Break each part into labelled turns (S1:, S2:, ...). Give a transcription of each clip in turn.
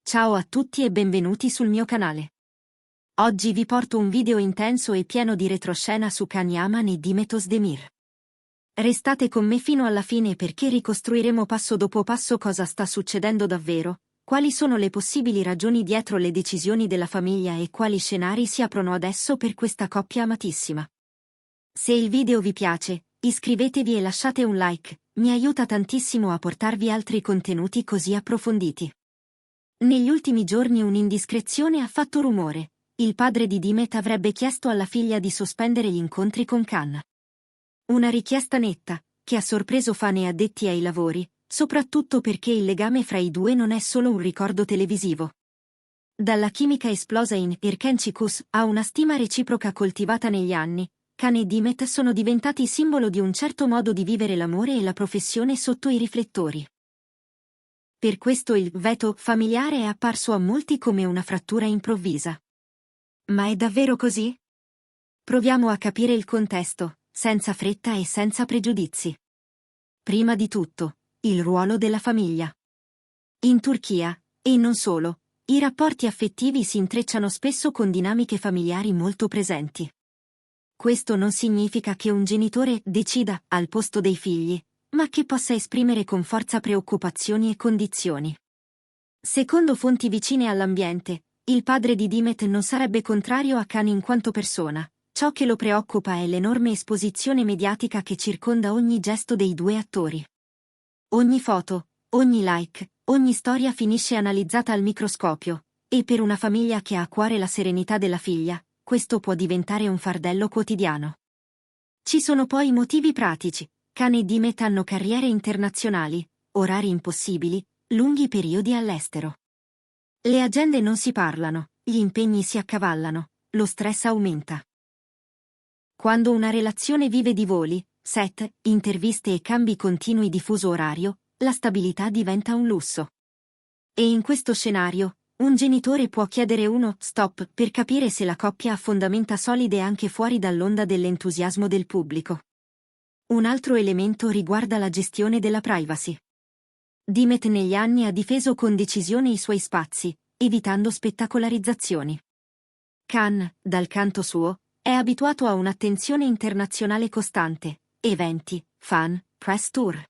S1: Ciao a tutti e benvenuti sul mio canale. Oggi vi porto un video intenso e pieno di retroscena su Can Yaman e Dimet Özdemir. Restate con me fino alla fine perché ricostruiremo passo dopo passo cosa sta succedendo davvero, quali sono le possibili ragioni dietro le decisioni della famiglia e quali scenari si aprono adesso per questa coppia amatissima. Se il video vi piace, iscrivetevi e lasciate un like, mi aiuta tantissimo a portarvi altri contenuti così approfonditi. Negli ultimi giorni un'indiscrezione ha fatto rumore. Il padre di Dimet avrebbe chiesto alla figlia di sospendere gli incontri con Can. Una richiesta netta, che ha sorpreso fan e addetti ai lavori, soprattutto perché il legame fra i due non è solo un ricordo televisivo. Dalla chimica esplosa in Erkençikus a una stima reciproca coltivata negli anni, Can e Dimet sono diventati simbolo di un certo modo di vivere l'amore e la professione sotto i riflettori. Per questo il veto familiare è apparso a molti come una frattura improvvisa. Ma è davvero così? Proviamo a capire il contesto, senza fretta e senza pregiudizi. Prima di tutto, il ruolo della famiglia. In Turchia, e non solo, i rapporti affettivi si intrecciano spesso con dinamiche familiari molto presenti. Questo non significa che un genitore decida al posto dei figli, ma che possa esprimere con forza preoccupazioni e condizioni. Secondo fonti vicine all'ambiente, il padre di Dimet non sarebbe contrario a Can in quanto persona, ciò che lo preoccupa è l'enorme esposizione mediatica che circonda ogni gesto dei due attori. Ogni foto, ogni like, ogni storia finisce analizzata al microscopio, e per una famiglia che ha a cuore la serenità della figlia, questo può diventare un fardello quotidiano. Ci sono poi motivi pratici. Can e Dimet hanno carriere internazionali, orari impossibili, lunghi periodi all'estero. Le agende non si parlano, gli impegni si accavallano, lo stress aumenta. Quando una relazione vive di voli, set, interviste e cambi continui di fuso orario, la stabilità diventa un lusso. E in questo scenario, un genitore può chiedere uno stop per capire se la coppia ha fondamenta solide anche fuori dall'onda dell'entusiasmo del pubblico. Un altro elemento riguarda la gestione della privacy. Dimet negli anni ha difeso con decisione i suoi spazi, evitando spettacolarizzazioni. Can, dal canto suo, è abituato a un'attenzione internazionale costante, eventi, fan, press tour.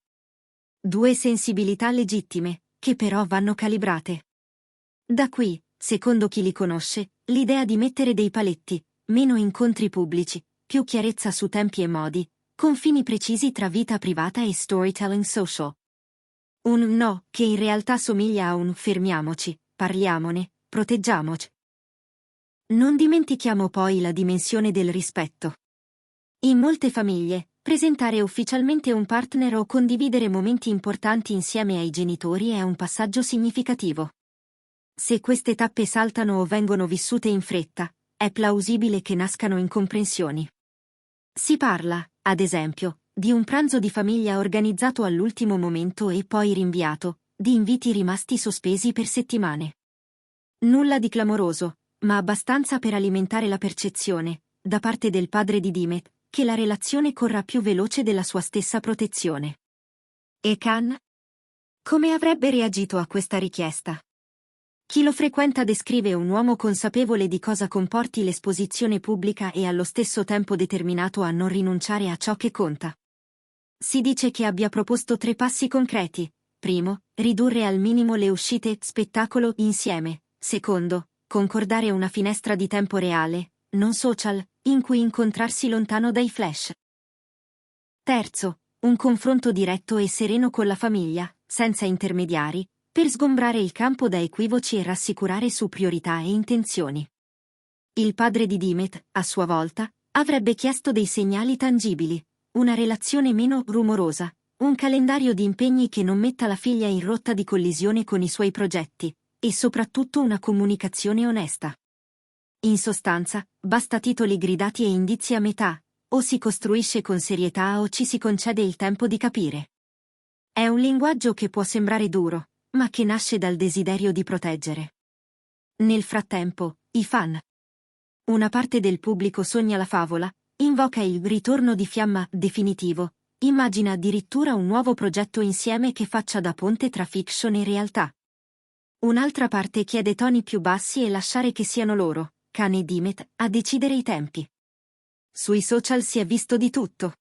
S1: Due sensibilità legittime, che però vanno calibrate. Da qui, secondo chi li conosce, l'idea di mettere dei paletti, meno incontri pubblici, più chiarezza su tempi e modi, confini precisi tra vita privata e storytelling social. Un no che in realtà somiglia a un fermiamoci, parliamone, proteggiamoci. Non dimentichiamo poi la dimensione del rispetto. In molte famiglie, presentare ufficialmente un partner o condividere momenti importanti insieme ai genitori è un passaggio significativo. Se queste tappe saltano o vengono vissute in fretta, è plausibile che nascano incomprensioni. Si parla, ad esempio, di un pranzo di famiglia organizzato all'ultimo momento e poi rinviato, di inviti rimasti sospesi per settimane. Nulla di clamoroso, ma abbastanza per alimentare la percezione, da parte del padre di Dimet, che la relazione corra più veloce della sua stessa protezione. E Can? Come avrebbe reagito a questa richiesta? Chi lo frequenta descrive un uomo consapevole di cosa comporti l'esposizione pubblica e allo stesso tempo determinato a non rinunciare a ciò che conta. Si dice che abbia proposto 3 passi concreti. Primo, ridurre al minimo le uscite spettacolo insieme. Secondo, concordare una finestra di tempo reale, non social, in cui incontrarsi lontano dai flash. Terzo, un confronto diretto e sereno con la famiglia, senza intermediari, per sgombrare il campo da equivoci e rassicurare su priorità e intenzioni. Il padre di Dimet, a sua volta, avrebbe chiesto dei segnali tangibili, una relazione meno rumorosa, un calendario di impegni che non metta la figlia in rotta di collisione con i suoi progetti, e soprattutto una comunicazione onesta. In sostanza, basta titoli gridati e indizi a metà, o si costruisce con serietà o ci si concede il tempo di capire. È un linguaggio che può sembrare duro, ma che nasce dal desiderio di proteggere. Nel frattempo, i fan. Una parte del pubblico sogna la favola, invoca il ritorno di fiamma definitivo, immagina addirittura un nuovo progetto insieme che faccia da ponte tra fiction e realtà. Un'altra parte chiede toni più bassi e lasciare che siano loro, Khan e Dimet, a decidere i tempi. Sui social si è visto di tutto.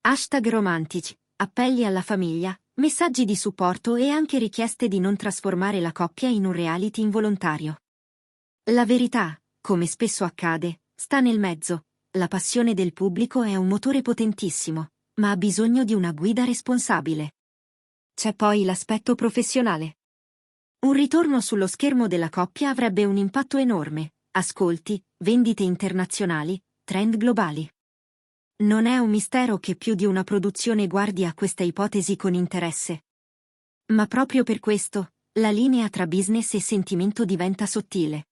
S1: Hashtag romantici, appelli alla famiglia, messaggi di supporto e anche richieste di non trasformare la coppia in un reality involontario. La verità, come spesso accade, sta nel mezzo. La passione del pubblico è un motore potentissimo, ma ha bisogno di una guida responsabile. C'è poi l'aspetto professionale. Un ritorno sullo schermo della coppia avrebbe un impatto enorme: ascolti, vendite internazionali, trend globali. Non è un mistero che più di una produzione guardi a questa ipotesi con interesse. Ma proprio per questo, la linea tra business e sentimento diventa sottile.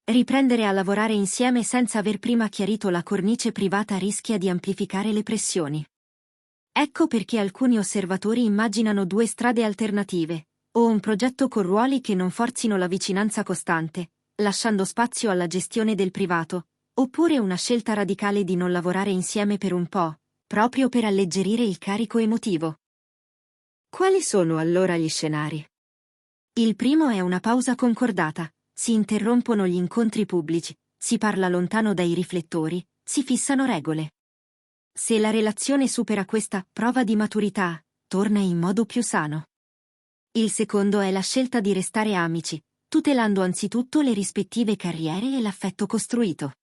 S1: Riprendere a lavorare insieme senza aver prima chiarito la cornice privata rischia di amplificare le pressioni. Ecco perché alcuni osservatori immaginano due strade alternative, o un progetto con ruoli che non forzino la vicinanza costante, lasciando spazio alla gestione del privato, oppure una scelta radicale di non lavorare insieme per un po', proprio per alleggerire il carico emotivo. Quali sono allora gli scenari? Il primo è una pausa concordata, si interrompono gli incontri pubblici, si parla lontano dai riflettori, si fissano regole. Se la relazione supera questa prova di maturità, torna in modo più sano. Il secondo è la scelta di restare amici, tutelando anzitutto le rispettive carriere e l'affetto costruito.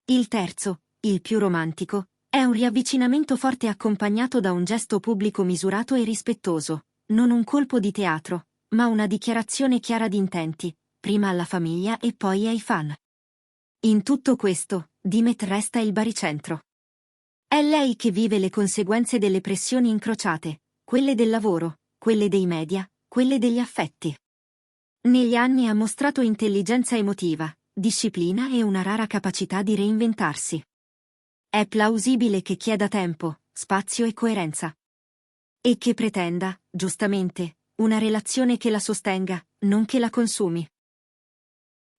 S1: Il terzo, il più romantico, è un riavvicinamento forte accompagnato da un gesto pubblico misurato e rispettoso, non un colpo di teatro, ma una dichiarazione chiara di intenti, prima alla famiglia e poi ai fan. In tutto questo, Dimet resta il baricentro. È lei che vive le conseguenze delle pressioni incrociate, quelle del lavoro, quelle dei media, quelle degli affetti. Negli anni ha mostrato intelligenza emotiva, disciplina e una rara capacità di reinventarsi. È plausibile che chieda tempo, spazio e coerenza. E che pretenda, giustamente, una relazione che la sostenga, non che la consumi.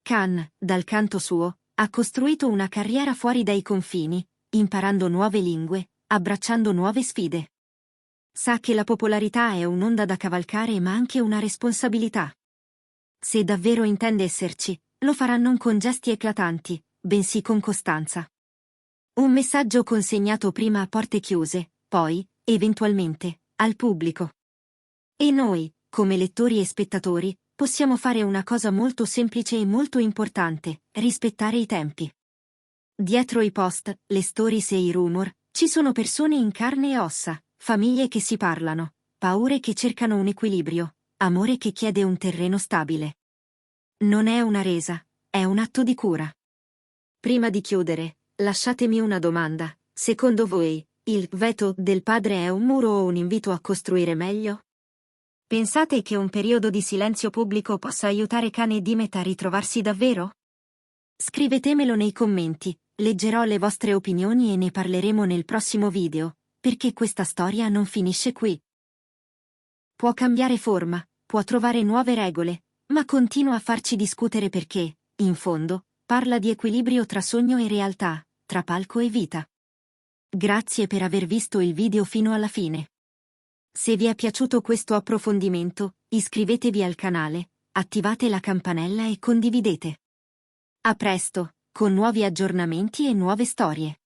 S1: Khan, dal canto suo, ha costruito una carriera fuori dai confini, imparando nuove lingue, abbracciando nuove sfide. Sa che la popolarità è un'onda da cavalcare ma anche una responsabilità. Se davvero intende esserci, lo farà non con gesti eclatanti, bensì con costanza. Un messaggio consegnato prima a porte chiuse, poi, eventualmente, al pubblico. E noi, come lettori e spettatori, possiamo fare una cosa molto semplice e molto importante: rispettare i tempi. Dietro i post, le stories e i rumor, ci sono persone in carne e ossa, famiglie che si parlano, paure che cercano un equilibrio, amore che chiede un terreno stabile. Non è una resa, è un atto di cura. Prima di chiudere, lasciatemi una domanda: secondo voi, il veto del padre è un muro o un invito a costruire meglio? Pensate che un periodo di silenzio pubblico possa aiutare Khan e Dimet a ritrovarsi davvero? Scrivetemelo nei commenti, leggerò le vostre opinioni e ne parleremo nel prossimo video, perché questa storia non finisce qui. Può cambiare forma, può trovare nuove regole, ma continua a farci discutere perché, in fondo, parla di equilibrio tra sogno e realtà, tra palco e vita. Grazie per aver visto il video fino alla fine. Se vi è piaciuto questo approfondimento, iscrivetevi al canale, attivate la campanella e condividete. A presto, con nuovi aggiornamenti e nuove storie.